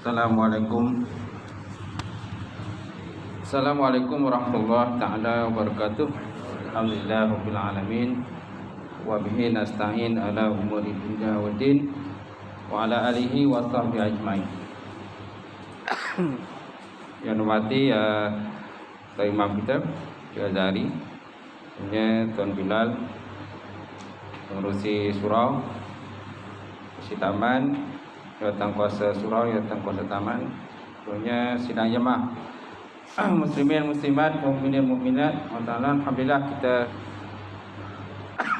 Assalamualaikum warahmatullahi taala wabarakatuh. Alhamdulillah rabbil alamin wa bihi nasta'in ala umuri dunya waddin wa ala alihi wa sahbihi ajmain. Yang hormati Tuan Imam kita Syekh Azhari, Tuan Bilal, pengurusi surau, pengurusi taman, jawatan kuasa surau, jawatan kuasa taman, punya sidang jemaah muslimin muslimat, mukminin mukminat. Allah Taala, alhamdulillah kita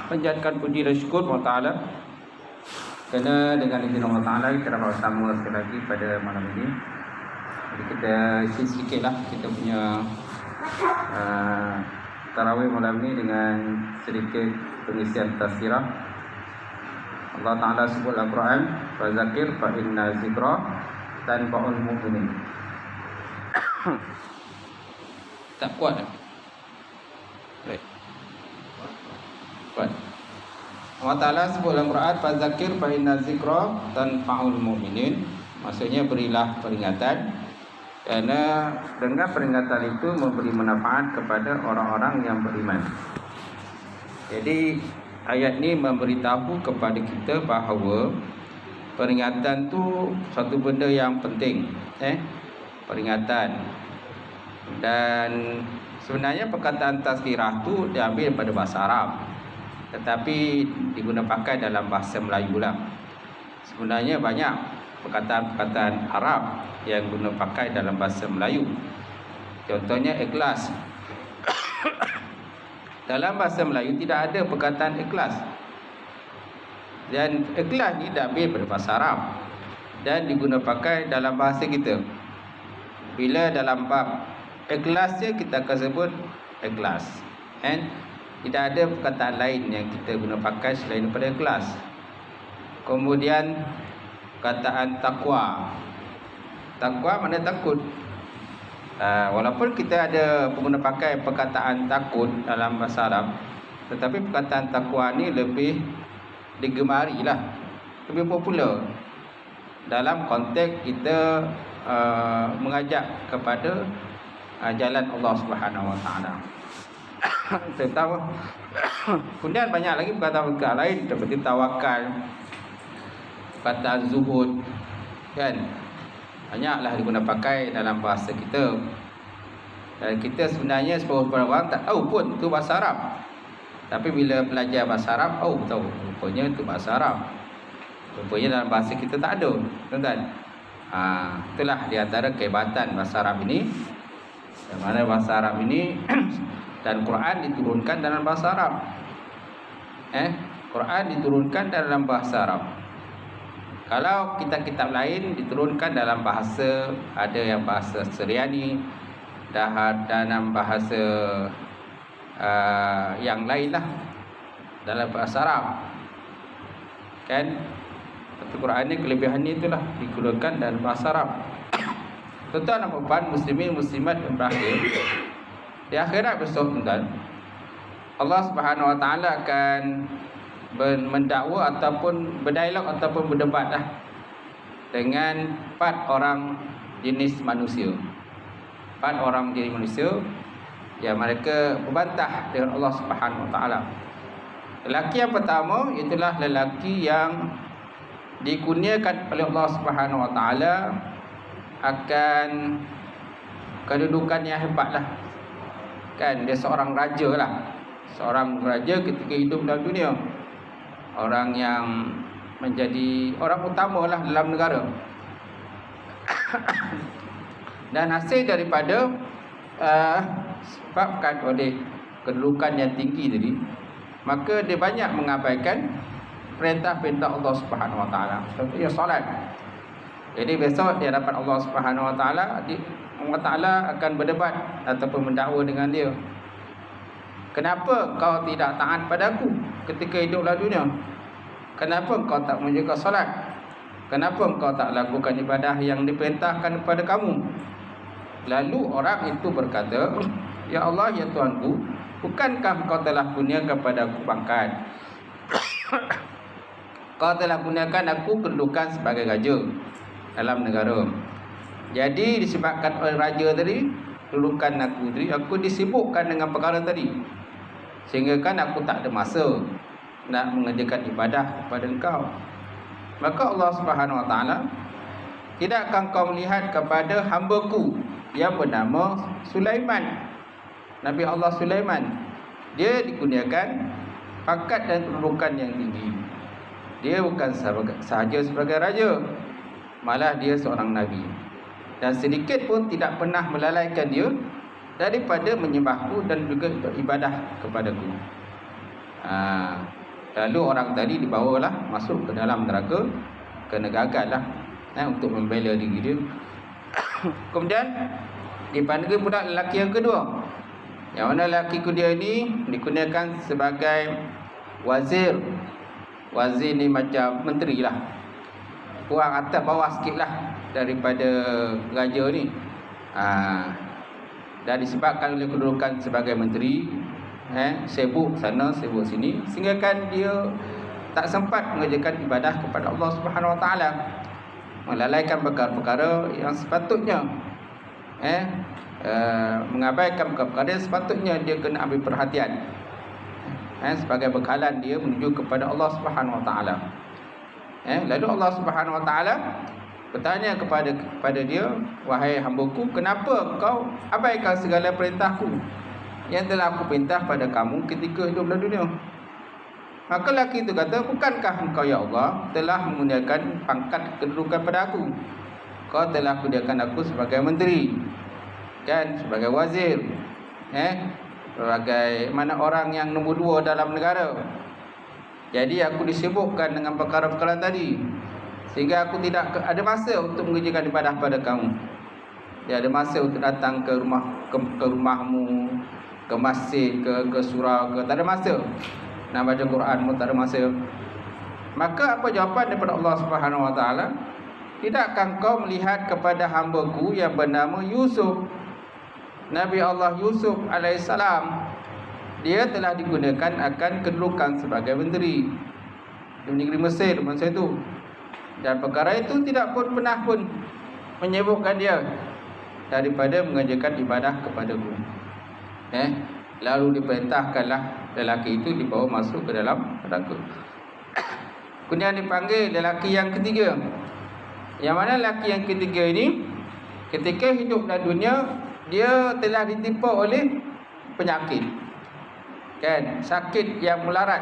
panjatkan puji dan syukur Allah Taala kerana dengan izin Allah Taala kita dapat bersama sekali lagi pada malam ini. Jadi kita isi sedikitlah kita punya tarawih malam ini dengan sedikit pengisian tazkirah. Allah Ta'ala sebut Al-Quran, fazakir fa inna zikra tanfa'ul mu'minin. Tak kuat dah. Baik. Kuat. Allah Ta'ala sebut Al-Quran, fazakir fa inna zikra tanfa'ul mu'minin. Maksudnya berilah peringatan, kerana dengan peringatan itu memberi manfaat kepada orang-orang yang beriman. Jadi ayat ni memberitahu kepada kita bahawa peringatan tu satu benda yang penting, peringatan. Dan sebenarnya perkataan tazkirah tu diambil daripada bahasa Arab, tetapi digunakan pakai dalam bahasa Melayu lah. Sebenarnya banyak perkataan-perkataan Arab yang guna pakai dalam bahasa Melayu. Contohnya ikhlas. Dalam bahasa Melayu tidak ada perkataan ikhlas. Dan ikhlas ni diambil dari bahasa Arab dan digunakan pakai dalam bahasa kita. Bila dalam bab ikhlasnya kita akan sebut ikhlas. Tidak ada perkataan lain yang kita guna pakai selain daripada ikhlas. Kemudian perkataan takwa. Takwa mana takut. Walaupun kita ada pengguna pakai perkataan takut dalam bahasa Arab, tetapi perkataan takwa ni lebih digemari lah, lebih popular dalam konteks kita mengajak kepada jalan Allah Subhanahu Wa Taala. Terutama kemudian banyak lagi perkataan lain seperti tawakal, perkataan zuhud, kan? Banyaklah digunakan pakai dalam bahasa kita. Dan kita sebenarnya separuh orang tak tahu pun itu bahasa Arab. Tapi bila belajar bahasa Arab, tahu rupanya itu bahasa Arab. Rupanya dalam bahasa kita tak ada, tuan-tuan. Itulah di antara kehebatan bahasa Arab ini. Di mana bahasa Arab ini dan Quran diturunkan dalam bahasa Arab. Quran diturunkan dalam bahasa Arab. Kalau kitab-kitab lain diturunkan dalam bahasa, ada yang bahasa Syriani, dalam bahasa yang lain lah, dalam bahasa Arab, kan? Tapi Quran ni kelebihannya itulah dikeluarkan dalam bahasa Arab. Tuan-tuan dan puan, muslimin muslimat yang berakhir di akhirat besok, tuan-tuan, Allah Subhanahu Wa Taala akan mendakwa ataupun berdialog ataupun berdebat dengan 4 orang jenis manusia. 4 orang jenis manusia yang mereka berbantah dengan Allah Subhanahu Wa Taala. Lelaki yang pertama itulah lelaki yang dikurniakan oleh Allah Subhanahu Wa Taala akan kedudukan yang hebat lah, kan? Dia seorang raja lah, seorang raja ketika hidup dalam dunia, orang yang menjadi orang utama lah dalam negara. Dan hasil daripada sebabkan oleh kedudukan yang tinggi tadi, maka dia banyak mengabaikan perintah-perintah Allah Subhanahu Wa Taala. Contohnya solat. Jadi besok di hadapan Allah Subhanahu Wa Taala, Allah Taala akan berdebat ataupun mendakwa dengan dia. Kenapa kau tidak taat padaku ketika hidup dalam dunia? Kenapa kau tak menjaga solat? Kenapa kau tak lakukan ibadah yang diperintahkan kepada kamu? Lalu orang itu berkata, Ya Allah, ya Tuanku, bukankah kau telah kurniakan kepada aku pangkat? Kau telah kurniakan aku kedudukan sebagai raja dalam negara. Jadi disebabkan oleh raja tadi, kedudukan aku tadi, aku disibukkan dengan perkara tadi, sehingga kan aku tak ada masa nak mengerjakan ibadah kepada engkau. Maka Allah Subhanahu Wa Taala, tidakkah kau melihat kepada hamba-Ku yang bernama Sulaiman, Nabi Allah Sulaiman? Dia dikurniakan pangkat dan kedudukan yang tinggi. Dia bukan sahaja sebagai raja, malah dia seorang nabi. Dan sedikit pun tidak pernah melalaikan dia daripada menyembahku dan juga beribadah kepadaku. Lalu orang tadi dibawalah masuk ke dalam neraka, kena gagal lah untuk membela diri dia. Kemudian dipanggil pula lelaki yang kedua, yang mana lelaki dia ini dikurniakan sebagai wazir. Wazir ni macam menteri lah, kurang atas bawah sikit lah daripada raja ni. Dan disebabkan oleh kedudukan sebagai menteri, sibuk sana sibuk sini, sehingga kan dia tak sempat mengerjakan ibadah kepada Allah Subhanahu Wa Taala, melalaikan perkara-perkara yang sepatutnya, mengabaikan perkara yang sepatutnya dia kena ambil perhatian, sebagai bekalan dia menuju kepada Allah Subhanahu Wa Taala. Lalu Allah Subhanahu Wa Taala bertanya kepada dia, wahai hamba-Ku, kenapa kau abaikan segala perintahku yang telah aku perintah pada kamu ketika hidup dalam dunia? Maka lelaki itu kata, bukankah engkau ya Allah telah menggunakan pangkat kedudukan pada aku? Kau telah kurniakan aku sebagai menteri, kan, sebagai wazir, sebagai mana orang yang nombor 2 dalam negara. Jadi aku disibukkan dengan perkara-perkara tadi, sehingga aku tidak ada masa untuk mengerjakan ibadah pada kamu. Dia ada masa untuk datang ke rumahmu, ke masjid, ke surau, tak ada masa. Nak baca Quran pun tak ada masa. Maka apa jawapan daripada Allah Subhanahu Wa Taala? Tidakkah kau melihat kepada hamba-Ku yang bernama Yusuf, Nabi Allah Yusuf alaihissalam? Dia telah digunakan akan kedudukan sebagai menteri di negeri Mesir masa itu, dan perkara itu tidak pun pernah pun menyibukkan dia daripada mengerjakan ibadah kepada-Ku. Lalu diperintahkanlah lelaki itu dibawa masuk ke dalam neraka. Kemudian dipanggil lelaki yang ketiga, yang mana lelaki yang ketiga ini ketika hidup dalam dunia dia telah ditimpa oleh penyakit, kan, sakit yang melarat,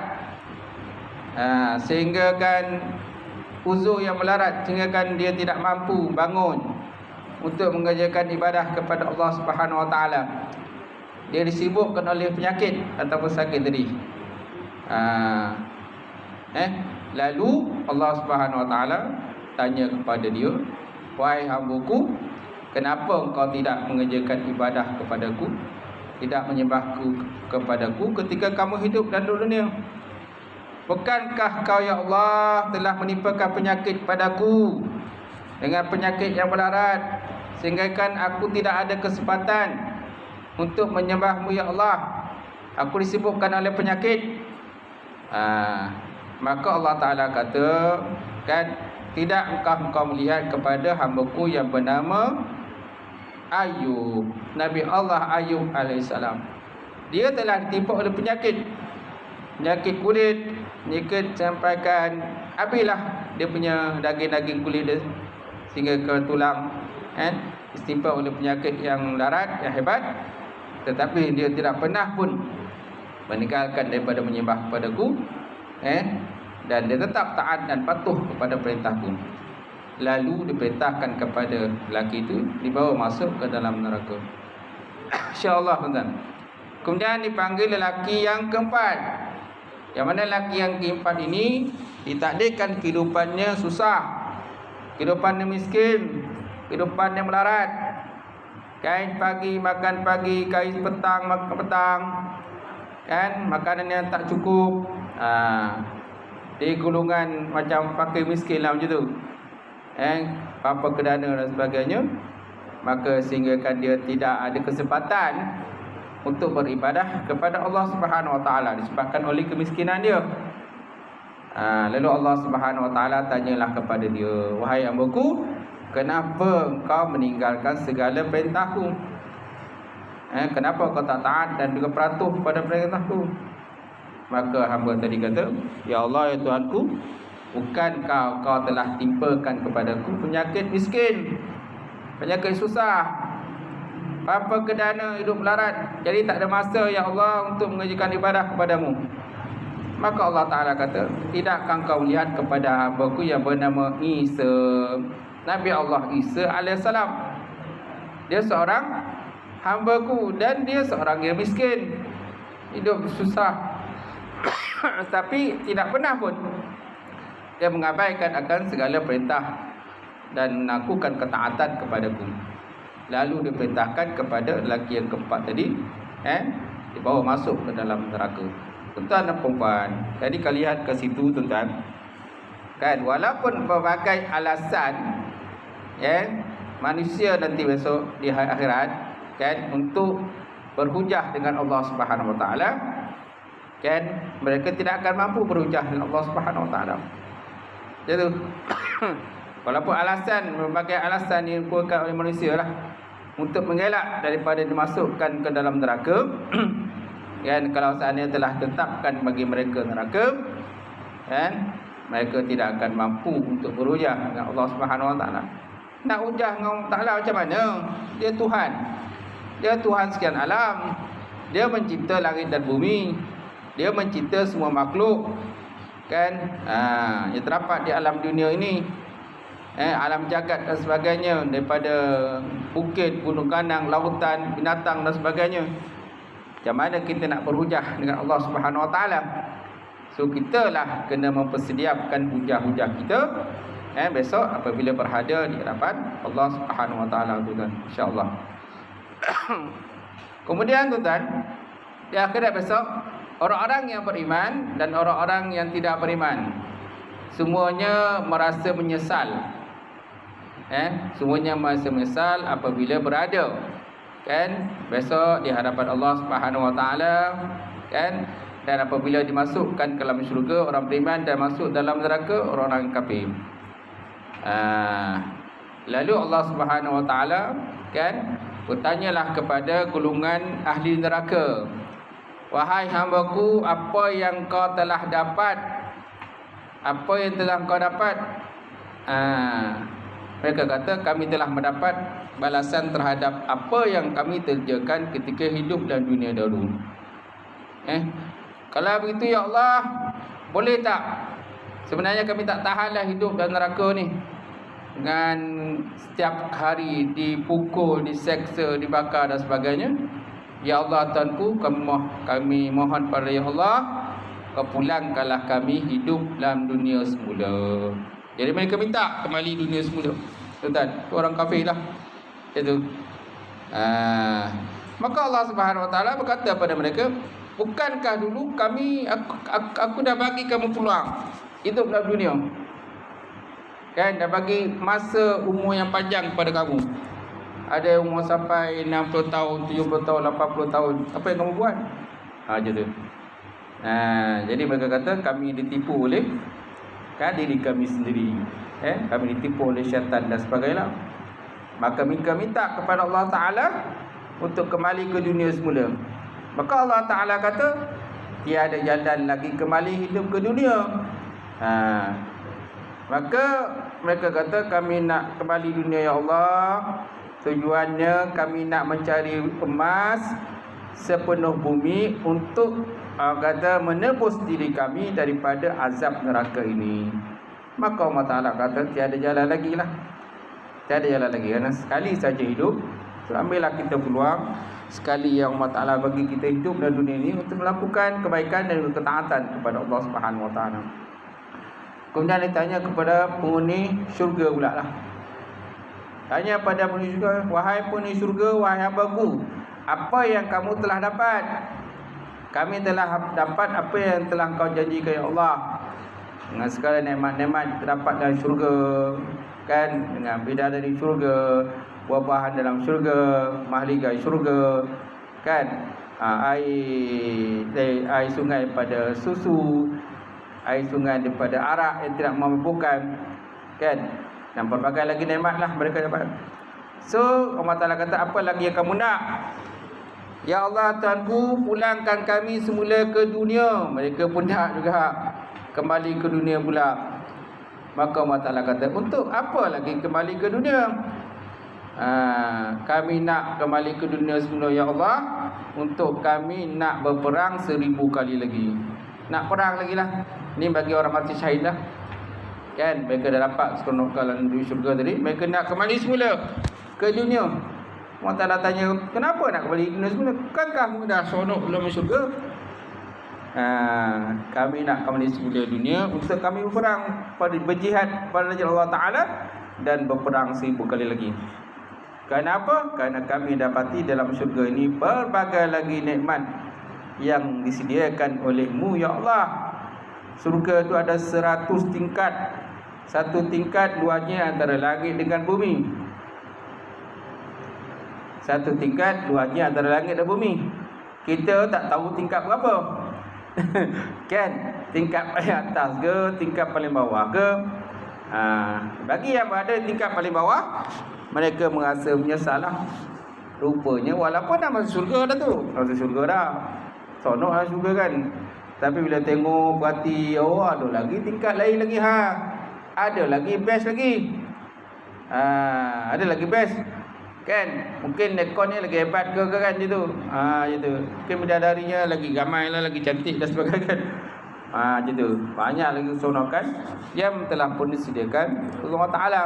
sehingga kan uzur yang melarat, sehingga kan dia tidak mampu bangun untuk mengerjakan ibadah kepada Allah Subhanahu Wa Taala. Dia disibukkan oleh penyakit ataupun sakit tadi. Lalu Allah Subhanahu Wa Taala tanya kepada dia, wahai hamba-Ku, kenapa engkau tidak mengerjakan ibadah kepadaku, tidak menyembahku kepadaku ketika kamu hidup dalam dunia? Bukankah kau ya Allah telah menimpakan penyakit padaku dengan penyakit yang melarat, sehingga kan aku tidak ada kesempatan untuk menyembahmu ya Allah? Aku disibukkan oleh penyakit. Maka Allah Ta'ala kata, kan, tidak engkau melihat kepada hamba-Ku yang bernama Ayub, Nabi Allah Ayub alaihissalam. Dia telah ditimpa oleh penyakit kulit, penyakit sampaikan habislah dia punya daging-daging kulit dia sehingga ke tulang, ditimpa oleh penyakit yang darat, yang hebat. Tetapi dia tidak pernah pun meninggalkan daripada menyembah kepada-Ku, dan dia tetap taat dan patuh kepada perintah-Ku. Lalu diperintahkan kepada lelaki itu dibawa masuk ke dalam neraka. InsyaAllah, tuan-tuan. Kemudian dipanggil lelaki yang keempat, yang mana lelaki yang keempat ini ditakdirkan kehidupannya susah, kehidupannya miskin, kehidupannya melarat. Kain pagi makan pagi, kain petang makan petang, kan, makanan yang tak cukup. Di golongan macam fakir miskin lah macam tu, apa kedana dan sebagainya. Maka sehinggakan dia tidak ada kesempatan untuk beribadah kepada Allah Subhanahu Wa Taala disebabkan oleh kemiskinan dia. Lalu Allah Subhanahu Wa Taala tanyalah kepada dia, wahai hamba-Ku, kenapa engkau meninggalkan segala perintahku? Kenapa kau tak taat dan juga patuh pada perintahku? Maka hamba tadi kata, ya Allah, ya Tuhanku, bukankah kau telah timpakan kepadaku penyakit miskin, penyakit susah, apa kedana hidup melarat, jadi tak ada masa ya Allah untuk mengerjakan ibadah kepadamu. Maka Allah Ta'ala kata, tidakkah kau lihat kepada hambaku yang bernama Isa, Nabi Allah Isa AS. Dia seorang hambaku dan dia seorang yang miskin, hidup susah tapi tidak pernah pun dia mengabaikan akan segala perintah dan melakukan ketaatan kepadaku. Lalu diperintahkan kepada lelaki yang keempat tadi, dibawa masuk ke dalam neraka. Tuan-tuan dan puan, jadi kau lihat ke situ tuan-tuan, kan, walaupun berbagai alasan manusia nanti besok di akhirat, kan, untuk berhujah dengan Allah Subhanahu Wa Taala, kan, mereka tidak akan mampu berhujah dengan Allah Subhanahu Wa Taala. Jadi walaupun berbagai alasan yang dikeluarkan oleh manusia lah untuk mengelak daripada dimasukkan ke dalam neraka, kan, kalau seandainya telah tetapkan bagi mereka neraka, kan, mereka tidak akan mampu untuk berhujah dengan Allah Subhanahu Wa Taala. Nak hujah dengan Allah Taala macam mana? Dia Tuhan. Dia Tuhan sekian alam. Dia mencipta langit dan bumi. Dia mencipta semua makhluk, kan, yang terdapat di alam dunia ini, alam jagat dan sebagainya, daripada bukit, gunung kanang, lautan, binatang dan sebagainya. Macam mana kita nak berhujah dengan Allah Subhanahu Wa Taala? So kita lah kena mempersediakan hujah-hujah kita, besok apabila berhada di hadapan Allah Subhanahu Wa Taala, tuan-tuan, insya-Allah. Kemudian tuan-tuan, di akhirat besok, orang-orang yang beriman dan orang-orang yang tidak beriman semuanya merasa menyesal. Semuanya merasa menyesal apabila berada, kan, besok di hadapan Allah Subhanahu Wa Taala, kan, dan apabila dimasukkan ke dalam syurga orang beriman dan masuk dalam neraka orang-orang kafir. Lalu Allah Subhanahu Wa Taala, kan, bertanyalah kepada golongan ahli neraka, wahai hambaku, apa yang kau telah dapat? Apa yang telah kau dapat? Mereka kata, kami telah mendapat balasan terhadap apa yang kami kerjakan ketika hidup dalam dunia dahulu. Kalau begitu ya Allah, boleh tak? Sebenarnya kami tak tahanlah hidup dalam neraka ni, dengan setiap hari dipukul, diseksa, dibakar dan sebagainya. Ya Allah Tuanku, kami mohon pada ya Allah, kau pulangkanlah kami hidup dalam dunia semula. Jadi mereka minta kembali dunia semula, tuan-tuan. Itu orang kafir lah itu. Maka Allah Subhanahu Wa Taala berkata pada mereka, bukankah dulu aku dah bagi kamu peluang hidup dalam dunia, kan, dah bagi masa umur yang panjang kepada kamu. Ada umur sampai 60 tahun, 70 tahun, 80 tahun. Apa yang kamu buat? Macam tu. Jadi mereka kata kami ditipu oleh, kan, diri kami sendiri. Kami ditipu oleh syaitan dan sebagainya. Maka mereka minta kepada Allah Ta'ala untuk kembali ke dunia semula. Maka Allah Ta'ala kata, tiada jalan lagi kembali hidup ke dunia. Maka mereka kata, kami nak kembali dunia ya Allah. Tujuannya kami nak mencari emas sepenuh bumi untuk menebus diri kami daripada azab neraka ini. Maka Allah Ta'ala kata, tiada jalan lagi lah. Tiada jalan lagi, kerana sekali saja hidup. So, ambillah kita peluang sekali yang Allah Ta'ala bagi kita hidup dalam dunia ini untuk melakukan kebaikan dan ketaatan kepada Allah Subhanahu Wa Ta'ala. Kemudian ditanya kepada penghuni syurga pula lah. Tanya pada penghuni syurga, wahai penghuni syurga, wahai hambaku, apa yang kamu telah dapat? Kami telah dapat apa yang telah kau janjikan ya Allah, dengan segala nikmat-nikmat terdapat dalam syurga, kan, dengan bidadari syurga, buah-buahan dalam syurga, mahligai syurga, kan, air sungai pada susu, air sungai daripada arak yang tidak memabukkan, kan. Dan berbagai lagi nikmat lah mereka dapat. So Allah Ta'ala kata, apa lagi yang kamu nak? Ya Allah Tuhanku, pulangkan kami semula ke dunia. Mereka pun nak juga kembali ke dunia pula. Maka Allah Ta'ala kata, untuk apa lagi kembali ke dunia? Kami nak kembali ke dunia semula ya Allah, untuk kami nak berperang 1000 kali lagi. Nak perang lagi lah. Ni bagi orang mati syahid lah. Kan mereka dah dapat seronok di syurga tadi, mereka nak kembali semula ke dunia. Allah Ta'ala tanya, kenapa nak kembali ke dunia semula? Kan kamu dah seronok dalam syurga. Kami nak kembali semula dunia untuk kami berperang, berjihad pada jalan Allah Ta'ala dan berperang 1000 kali lagi. Kenapa? Kerana kami dapati dalam syurga ini berbagai lagi nikmat yang disediakan oleh-Mu ya Allah. Syurga itu ada 100 tingkat. Satu tingkat luasnya antara langit dengan bumi. Satu tingkat luasnya antara langit dan bumi. Kita tak tahu tingkat berapa. Kan? Tingkat paling atas ke, tingkat paling bawah ke? Bagi yang berada di tingkat paling bawah, mereka merasa menyesal lah. Rupanya walaupun dah masuk syurga dah tu, masuk syurga dah, sonok lah syurga kan. Tapi bila tengok perhati, oh ada lagi tingkat lain lagi ada lagi best lagi. Ada lagi best. Kan? Mungkin nekonnya lagi hebat ke kan gitu. Gitu. Mungkin bidadarinya lagi ramai lah, lagi cantik dan sebagainya kan. Gitu. Banyak lagi sonokan yang telah pun disediakan Allah Ta'ala.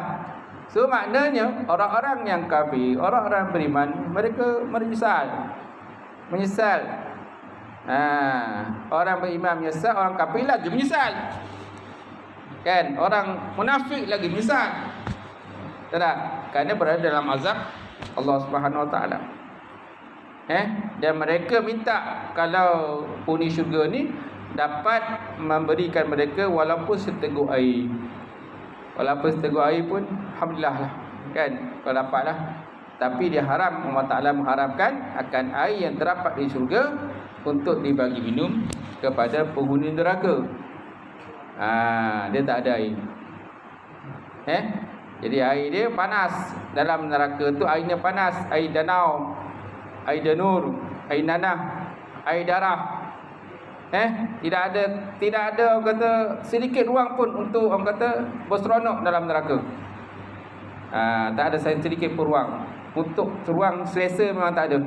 So maknanya orang-orang yang kafir, orang-orang beriman, mereka menyesal. Orang beriman menyesal, orang kafir lagi menyesal. Kan? Orang munafik lagi menyesal. Tak? Kerana berada dalam azab Allah Subhanahu Wa Taala. Dan mereka minta kalau penghuni syurga ni dapat memberikan mereka walaupun seteguk air. Walaupun seteguk air pun alhamdulillah lah. Kan? Kalau dapatlah. Tapi dia haram, Allah Ta'ala mengharamkan akan air yang terdapat di syurga untuk dibagi minum kepada penghuni neraka. Dia tak ada air. Jadi air dia panas. Dalam neraka tu airnya panas. Air danau, air danur, air nanah, air darah. Tidak ada orang kata sedikit ruang pun untuk orang kata berseronok dalam neraka. Tak ada sedikit pun ruang. Untuk ruang selesa memang tak ada.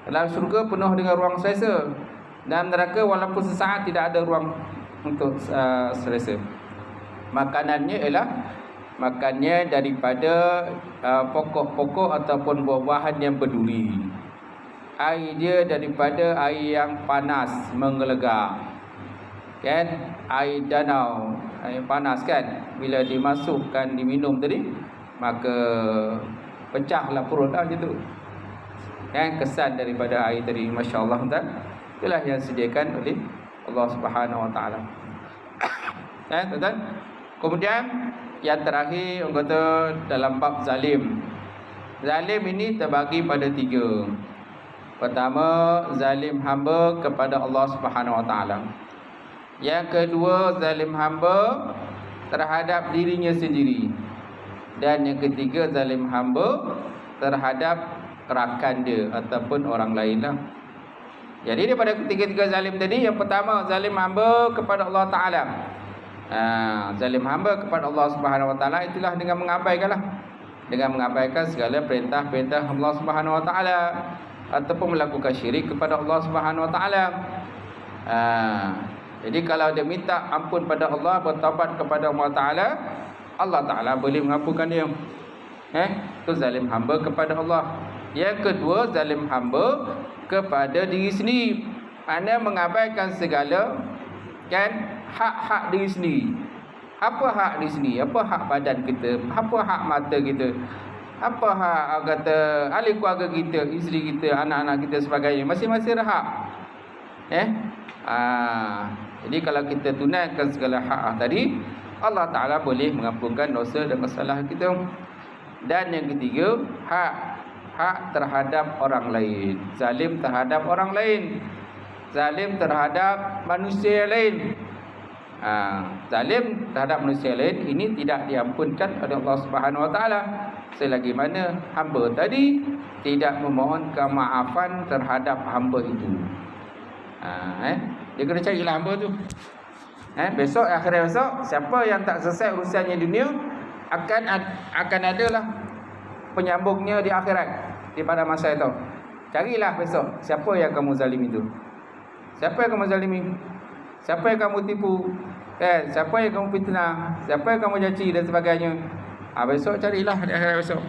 Dalam syurga penuh dengan ruang selesa. Dalam neraka walaupun sesaat tidak ada ruang untuk selesa. Makanannya ialah makannya daripada pokok-pokok ataupun buah-buahan yang berduri. Air dia daripada air yang panas menggelegar. Kan? Air danau, air panas kan? Bila dimasukkan, diminum tadi, maka pecahlah perut lah macam tu. Kan? Kesan daripada air tadi, masya-Allah tuan. Itulah yang disediakan oleh Allah Subhanahu Wa Taala. Tuan-tuan. Kemudian yang terakhir orang kata dalam bab zalim. Zalim ini terbagi pada 3. Pertama, zalim hamba kepada Allah Subhanahu Wa Taala. Yang kedua, zalim hamba terhadap dirinya sendiri. Dan yang ketiga, zalim hamba terhadap rakan dia ataupun orang lain lah. Jadi daripada ketiga-tiga zalim tadi, yang pertama zalim hamba kepada Allah Ta'ala. Zalim hamba kepada Allah Subhanahu Wa Ta'ala itulah dengan mengabaikanlah, dengan mengabaikan segala perintah-perintah Allah Subhanahu Wa Ta'ala ataupun melakukan syirik kepada Allah Subhanahu Wa Ta'ala. Jadi kalau dia minta ampun pada Allah, bertaubat kepada Allah Ta'ala, Allah Ta'ala boleh mengampunkan dia. Itu zalim hamba kepada Allah. Yang kedua, zalim hamba kepada diri sendiri. Anda mengabaikan segala kan hak-hak diri sendiri. Apa hak diri sendiri? Apa hak badan kita? Apa hak mata kita? Apa hak kata ahli keluarga kita, isteri kita, anak-anak kita sebagainya. Masing-masing ada hak. Jadi kalau kita tunaikan segala hak tadi, Allah Ta'ala boleh mengampunkan dosa dan kesalahan kita. Dan yang ketiga, hak terhadap orang lain. Zalim terhadap orang lain. Zalim terhadap manusia lain. zalim terhadap manusia lain, ini tidak diampunkan oleh Allah Subhanahu Wa Taala selagi mana hamba tadi tidak memohon kemaafan terhadap hamba itu. Dia kena carilah hamba tu. Besok, akhirat besok, siapa yang tak selesai urusannya dunia, akan adalah penyambungnya di akhirat, di pada masa itu. Carilah besok siapa yang kamu zalimi itu. Siapa yang kamu zalimi? Siapa yang kamu tipu? Siapa yang kamu fitnah? Siapa yang kamu caci dan sebagainya? Besok carilah di akhirat besok.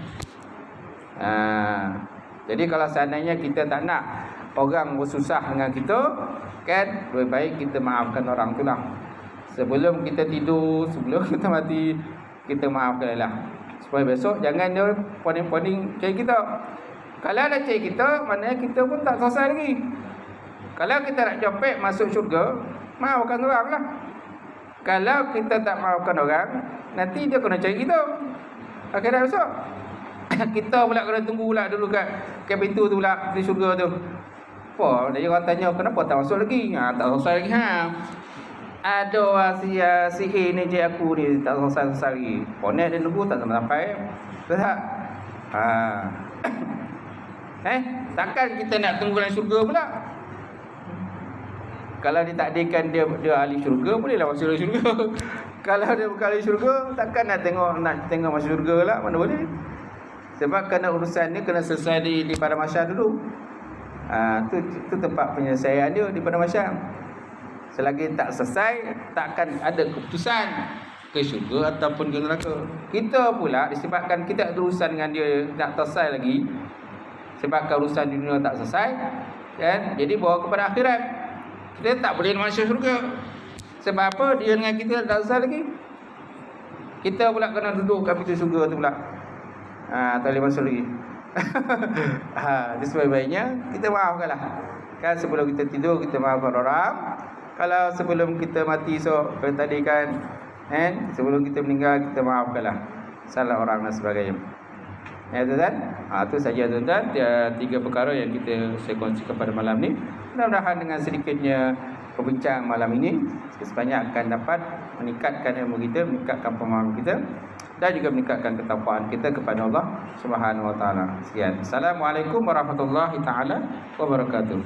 Jadi kalau seandainya kita tak nak orang bersusah dengan kita, kan, lebih baik kita maafkan orang tu lah. Sebelum kita tidur, sebelum kita mati, kita maafkan lah. Supaya besok jangan dia poning-poning cari kita. Kalau dah cari kita, maknanya kita pun tak selesai lagi. Kalau kita nak capek masuk syurga, maafkan orang lah. Kalau kita tak maafkan orang, nanti dia kena cari kita akhirat besok. Kita pula kena tunggu pula dulu kat pintu tu pula di syurga tu. Apa? Dia orang tanya kenapa tak masuk lagi? Tak selesai lagi. Ada si A ni je aku ni tak selesai lagi. Ponek dia nunggu tak sampai. Betul tak? Takkan kita nak tunggu dalam syurga pula? Kalau ditakdirkan dia ahli syurga, bolehlah masuk dalam syurga. Kalau dia bukan ahli syurga, takkan nak tengok masuk syurga lah, mana boleh. Sebab kena urusan ni kena selesai di pada masyarakat dulu. Tu tempat penyelesaian dia di pada masyarakat. Selagi tak selesai, takkan ada keputusan ke syurga ataupun ke neraka. Kita pula disebabkan kita ada urusan dengan dia nak selesai lagi, sebabkan urusan dunia tak selesai, kan? Jadi bawa kepada akhirat. Kita tak boleh masuk syurga. Sebab apa? Dia dengan kita tak selesai lagi. Kita pula kena duduk kat pintu syurga tu pula. Tak boleh masuk lagi. Jadi sebaik-baiknya kita maafkanlah. Kan sebelum kita tidur kita maafkan orang. Kalau sebelum kita mati esok tadi kan, sebelum kita meninggal kita maafkanlah salah orang dan sebagainya. Tuan-tuan, itu saja tuan-tuan, 3 perkara yang saya kongsikan pada malam ni. Mudah-mudahan dengan sedikitnya perbincangan malam ini sebanyak akan dapat meningkatkan ilmu kita, meningkatkan pemahaman kita dan juga meningkatkan ketakwaan kita kepada Allah Subhanahu Wa Taala. Sekian. Assalamualaikum warahmatullahi taala wabarakatuh.